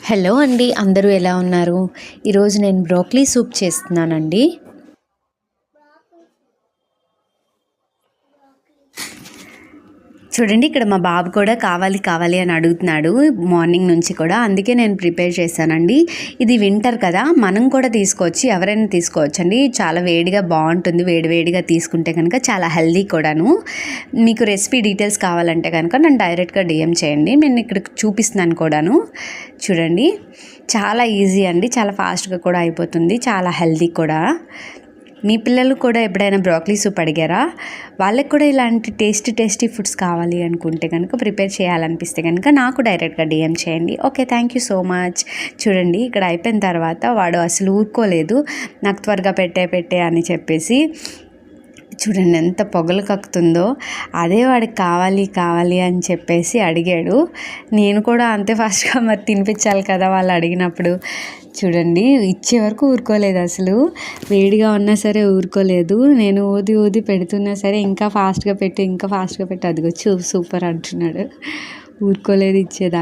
Hello అండి, అందరూ ఎలా ఉన్నారు? ఈరోజు నేను బ్రోకలీ సూప్ చేస్తున్నానండి. చూడండి, ఇక్కడ మా బాబు కూడా కావాలి కావాలి అని అడుగుతున్నాడు మార్నింగ్ నుంచి కూడా. అందుకే నేను ప్రిపేర్ చేశానండి. ఇది వింటర్ కదా, మనం కూడా తీసుకోవచ్చు, ఎవరైనా తీసుకోవచ్చు అండి. చాలా వేడిగా బాగుంటుంది, వేడివేడిగా తీసుకుంటే కనుక చాలా హెల్దీ కూడాను. మీకు రెసిపీ డీటెయిల్స్ కావాలంటే కనుక నన్ను డైరెక్ట్గా డిఎం చేయండి, నేను ఇక్కడ చూపిస్తున్నాను కూడాను. చూడండి, చాలా ఈజీ అండి, చాలా ఫాస్ట్గా కూడా అయిపోతుంది, చాలా హెల్దీ కూడా. మీ పిల్లలు కూడా ఎప్పుడైనా బ్రోకలీ సూప్ అడిగారా? వాళ్ళకి కూడా ఇలాంటి టేస్టీ ఫుడ్స్ కావాలి అనుకుంటే కనుక, ప్రిపేర్ చేయాలనిపిస్తే కనుక నాకు డైరెక్ట్గా డిఎం చేయండి. Okay, thank you so much. చూడండి, ఇక్కడ అయిపోయిన తర్వాత వాడు అసలు ఊరుకోలేదు, నాకు త్వరగా పెట్టే అని చెప్పేసి. చూడండి ఎంత పొగలు కక్కుతుందో. అదే వాడికి కావాలి అని చెప్పేసి అడిగాడు. నేను కూడా అంతే ఫాస్ట్గా మరి తినిపించాలి కదా వాళ్ళు అడిగినప్పుడు. చూడండి, ఇచ్చే వరకు ఊరుకోలేదు అసలు. వేడిగా ఉన్నా సరే ఊరుకోలేదు. నేను ఊది పెడుతున్నా సరే ఇంకా ఫాస్ట్గా పెట్టు అదిగో సూపర్ అంటున్నాడు. ఊరుకోలేదు ఇచ్చేదా.